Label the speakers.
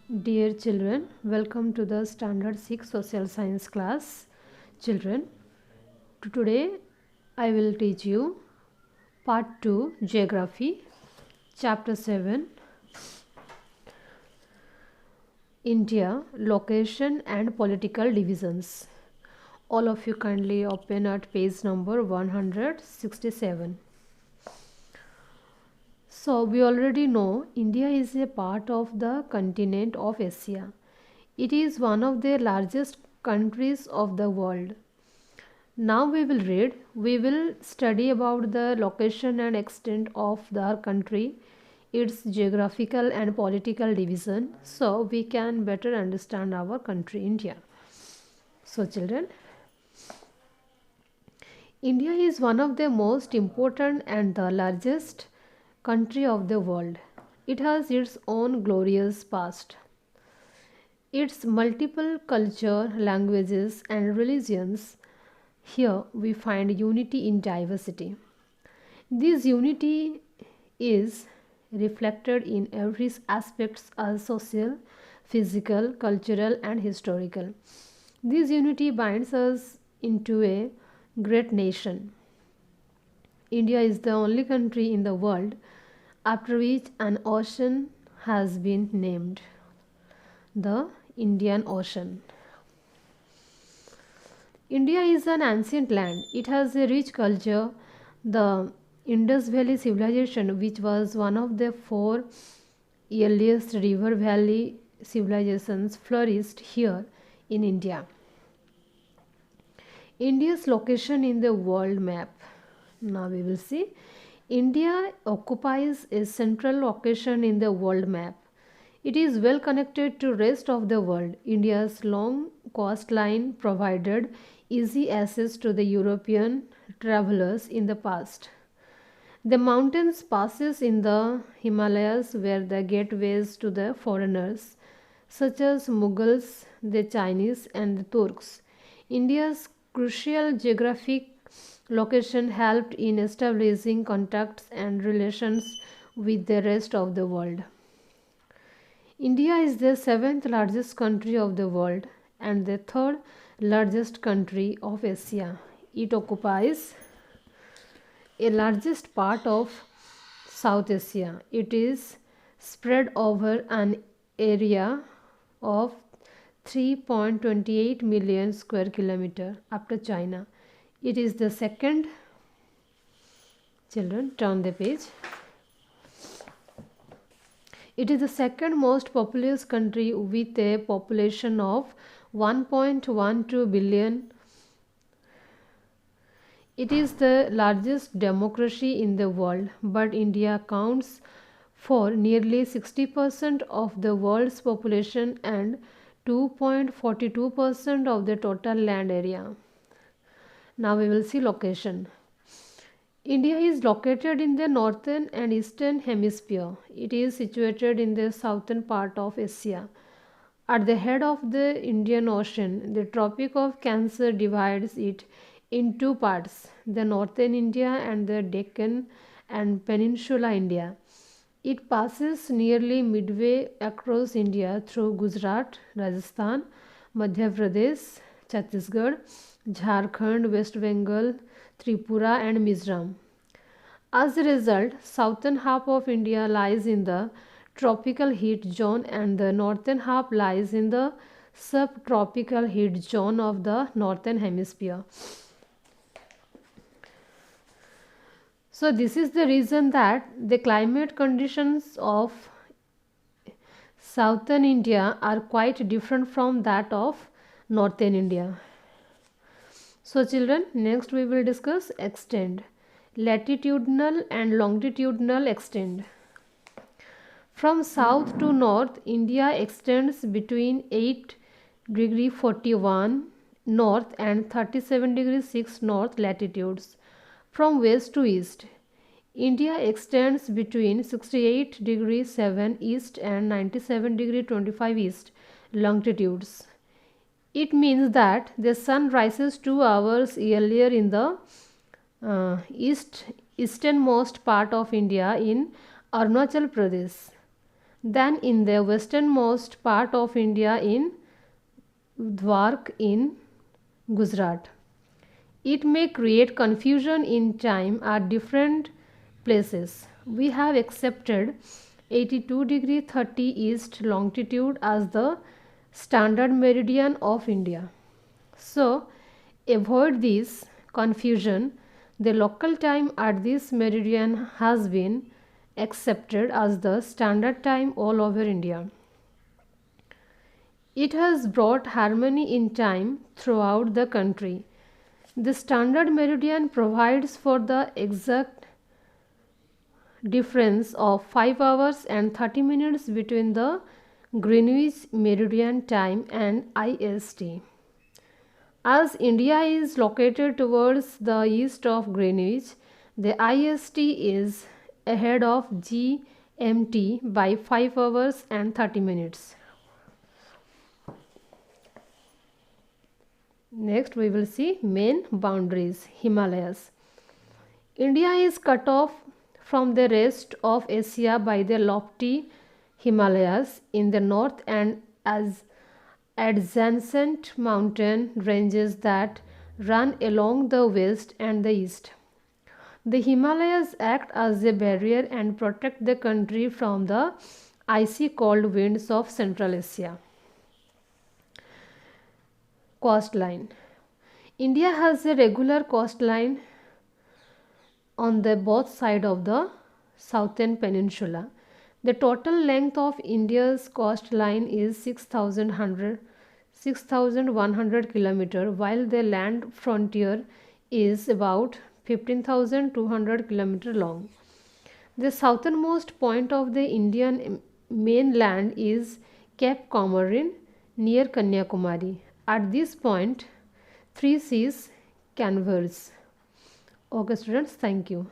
Speaker 1: Dear children, welcome to the Standard 6 Social Science class. Children, today I will teach you Part 2 Geography, Chapter 7 India, Location and Political Divisions. All of you kindly open at page number 167. So, we already know India is a part of the continent of Asia. It is one of the largest countries of the world. Now we will study about the location and extent of the country, its geographical and political division, so we can better understand our country, India. So, children, India is one of the most important and the largest country of the world. It has its own glorious past. Its multiple culture, languages and religions. Here we find unity in diversity. This unity is reflected in every aspects as social, physical, cultural and historical. This unity binds us into a great nation. India is the only country in the world after which an ocean has been named, the Indian Ocean. India is an ancient land. It has a rich culture. The Indus Valley civilization, which was one of the four earliest river valley civilizations, flourished here in India. India's location in the world map. Now we will see. India occupies a central location in the world map. It is well connected to rest of the world. India's long coastline provided easy access to the European travelers in the past. The mountains passes in the Himalayas were the gateways to the foreigners such as Mughals, the Chinese and the Turks. India's crucial geographic location helped in establishing contacts and relations with the rest of the world. India is the seventh largest country of the world and the third largest country of Asia. It occupies a largest part of South Asia. It is spread over an area of 3.28 million square kilometer after China. It is the second, children, turn the page. It is the second most populous country with a population of 1.12 billion. It is the largest democracy in the world, but India accounts for nearly 60% of the world's population and 2.42% of the total land area. Now we will see location. India is located in the northern and eastern hemisphere. It is situated in the southern part of Asia. At the head of the Indian Ocean, the Tropic of Cancer divides it in two parts, the northern India and the Deccan and Peninsula India. It passes nearly midway across India through Gujarat, Rajasthan, Madhya Pradesh, Chhattisgarh, Jharkhand, West Bengal, Tripura and Mizoram. As a result, southern half of India lies in the tropical heat zone and the northern half lies in the subtropical heat zone of the northern hemisphere. So this is the reason that the climate conditions of southern India are quite different from that of northern India. So children, next we will discuss extent, latitudinal and longitudinal extent. From south to north, India extends between 8 degree 41 north and 37 degree 6 north latitudes. From west to east, India extends between 68 degree 7 east and 97 degree 25 east longitudes. It means that the sun rises 2 hours earlier in the easternmost part of India in Arunachal Pradesh than in the westernmost part of India in Dwarka in Gujarat. It may create confusion in time at different places. We have accepted 82 degree 30 east longitude as the standard meridian of India. So, avoid this confusion. The local time at this meridian has been accepted as the standard time all over India. It has brought harmony in time throughout the country. The standard meridian provides for the exact difference of 5 hours and 30 minutes between the Greenwich Meridian Time and IST. As India is located towards the east of Greenwich, the IST is ahead of GMT by 5 hours and 30 minutes. Next, we will see main boundaries Himalayas. India is cut off from the rest of Asia by the lofty Himalayas in the north and as adjacent mountain ranges that run along the west and the east. The Himalayas act as a barrier and protect the country from the icy cold winds of Central Asia. Coastline. India has a regular coastline on the both side of the southern peninsula. The total length of India's coastline is 6,100 km, while the land frontier is about 15,200 km long. The southernmost point of the Indian mainland is Cape Comorin near Kanyakumari. At this point, three seas converge. Okay, students, thank you.